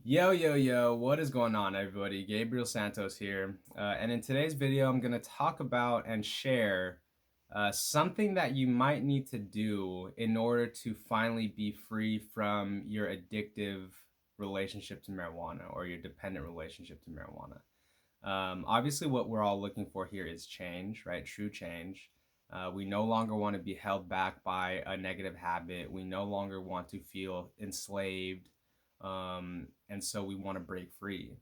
Yo, what is going on, everybody? Gabriel Santos here. And in today's video, I'm going to talk about and share something that you might need to do in order to finally be free from your addictive relationship to marijuana or your dependent relationship to marijuana. Obviously, what we're all looking for here is change, right? True change. We no longer want to be held back by a negative habit. We no longer want to feel enslaved, and so we want to break free.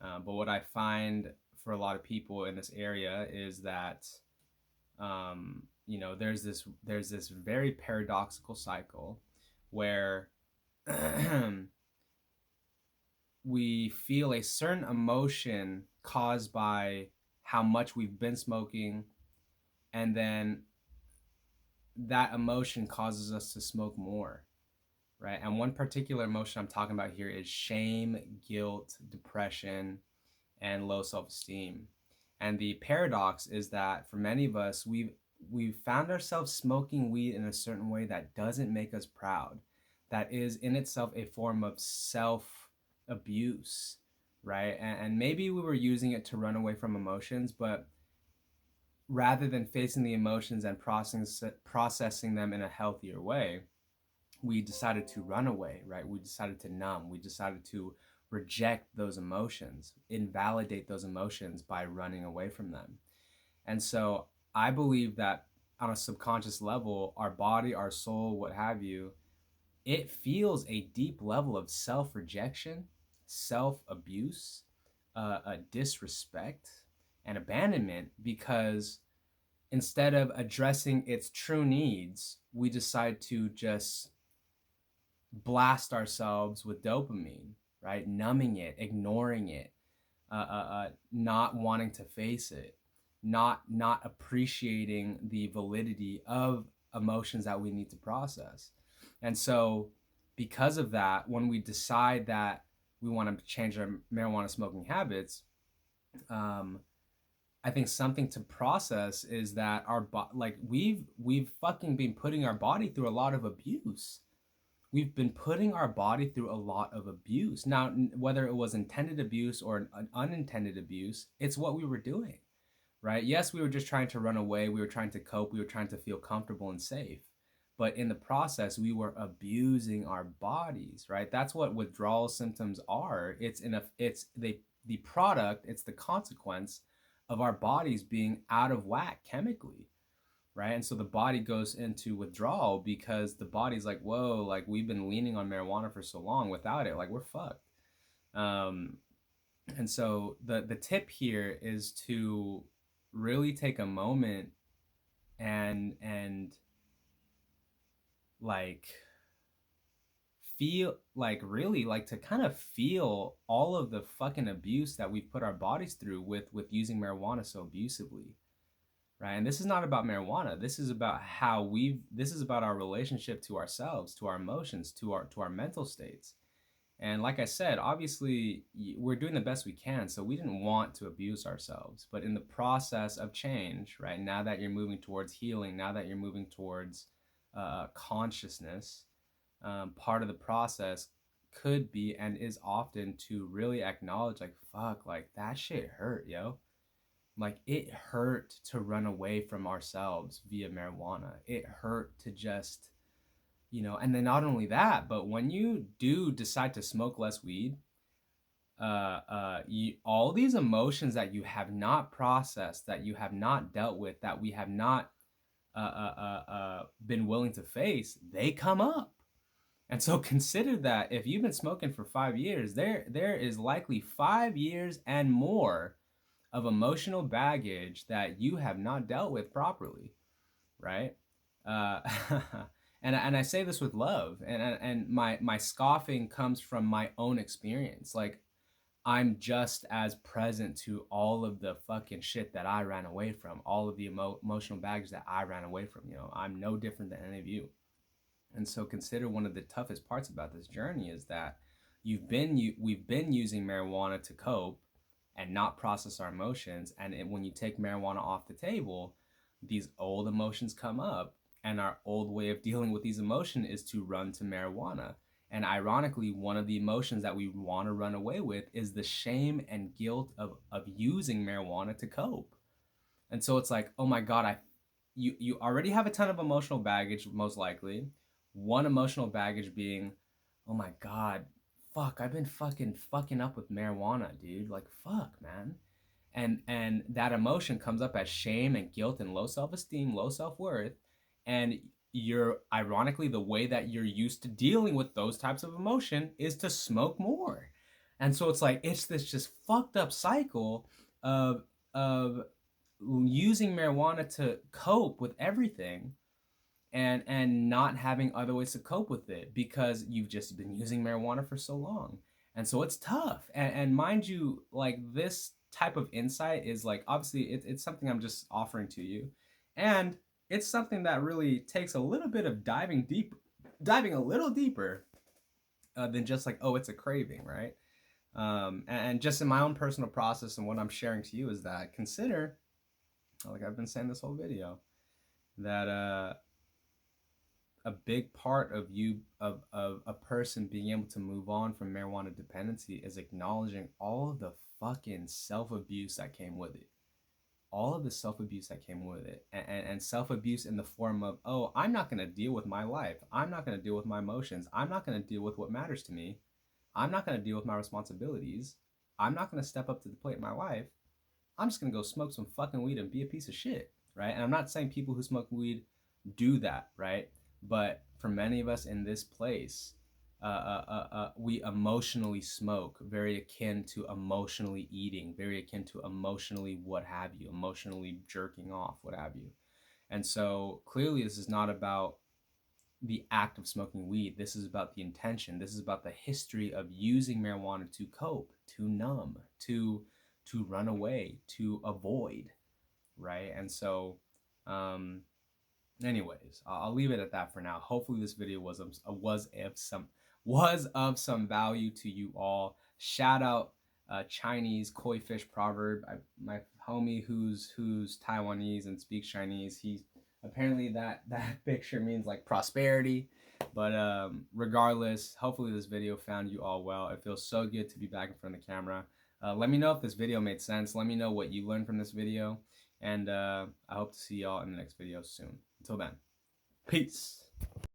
But what I find for a lot of people in this area is that there's this very paradoxical cycle where we feel a certain emotion caused by how much we've been smoking, and then that emotion causes us to smoke more, right? And one particular emotion I'm talking about here is shame, guilt, depression, and low self-esteem. And the paradox is that for many of us, we've found ourselves smoking weed in a certain way that doesn't make us proud, that is in itself a form of self abuse, right? And maybe we were using it to run away from emotions, but rather than facing the emotions and processing them in a healthier way, we decided to run away, right? We decided to numb. We decided to reject those emotions, invalidate those emotions by running away from them. And so I believe that on a subconscious level, our body, our soul, what have you, it feels a deep level of self rejection, self abuse, a disrespect, and abandonment because instead of addressing its true needs, we decide to just blast ourselves with dopamine, right? Numbing it, ignoring it, not wanting to face it, not appreciating the validity of emotions that we need to process. And so because of that, when we decide that we want to change our marijuana smoking habits, I think something to process is that we've fucking been putting our body through a lot of abuse. We've been putting our body through a lot of abuse. Now, whether it was intended abuse or an unintended abuse, it's what we were doing, right? Yes, we were just trying to run away. We were trying to cope. We were trying to feel comfortable and safe. But in the process, we were abusing our bodies, right? That's what withdrawal symptoms are. The product, it's the consequence of our bodies being out of whack chemically, right? And so the body goes into withdrawal because the body's like, whoa, like we've been leaning on marijuana for so long. Without it, like we're fucked. Um, and so the tip here is to really take a moment and like feel like really like to kind of feel all of the fucking abuse that we've put our bodies through with using marijuana so abusively, right? And this is not about marijuana. This is about this is about our relationship to ourselves, to our emotions, to our mental states. And like I said, obviously we're doing the best we can, so we didn't want to abuse ourselves. But in the process of change, right, now that you're moving towards healing, now that you're moving towards consciousness, part of the process could be and is often to really acknowledge, like, fuck, like that shit hurt, yo. Like it hurt to run away from ourselves via marijuana. It hurt to just, and then not only that, but when you do decide to smoke less weed, all these emotions that you have not processed, that you have not dealt with, that we have not been willing to face, they come up. And so consider that if you've been smoking for 5 years, there is likely 5 years and more of emotional baggage that you have not dealt with properly, right? Uh, and I say this with love, and my scoffing comes from my own experience. Like I'm just as present to all of the fucking shit that I ran away from, all of the emotional baggage that I ran away from. I'm no different than any of you. And so consider one of the toughest parts about this journey is that we've been using marijuana to cope and not process our emotions. And when you take marijuana off the table, these old emotions come up, and our old way of dealing with these emotions is to run to marijuana. And ironically, one of the emotions that we want to run away with is the shame and guilt of using marijuana to cope. And so it's like, oh my God, you already have a ton of emotional baggage, most likely. One emotional baggage being, oh my God, fuck, I've been fucking up with marijuana, dude. Like, fuck, man. And that emotion comes up as shame and guilt and low self-esteem, low self-worth. And you're ironically, the way that you're used to dealing with those types of emotion is to smoke more. And so it's like it's this just fucked up cycle of of using marijuana to cope with everything, and not having other ways to cope with it because you've just been using marijuana for so long. And so it's tough. And mind you, like, this type of insight is like, obviously it's something I'm just offering to you, and it's something that really takes a little bit of diving a little deeper than just like, oh, it's a craving, right? And just in my own personal process and what I'm sharing to you is that consider, like I've been saying this whole video, that a big part of of a person being able to move on from marijuana dependency is acknowledging all of the fucking self-abuse that came with it. All of the self-abuse that came with it. And self-abuse in the form of, oh, I'm not going to deal with my life. I'm not going to deal with my emotions. I'm not going to deal with what matters to me. I'm not going to deal with my responsibilities. I'm not going to step up to the plate in my life. I'm just gonna go smoke some fucking weed and be a piece of shit, right? And I'm not saying people who smoke weed do that, right? But for many of us in this place, we emotionally smoke, very akin to emotionally eating, very akin to emotionally what have you, emotionally jerking off, what have you. And so clearly, this is not about the act of smoking weed. This is about the intention. This is about the history of using marijuana to cope, to numb, to run away, to avoid, right? And so, um, anyways, I'll leave it at that for now. Hopefully, this video was of some value to you all. Shout out Chinese koi fish proverb. My homie who's Taiwanese and speaks Chinese. He apparently that picture means like prosperity. But regardless, hopefully this video found you all well. It feels so good to be back in front of the camera. Let me know if this video made sense. Let me know what you learned from this video. And I hope to see y'all in the next video soon. Until then, peace.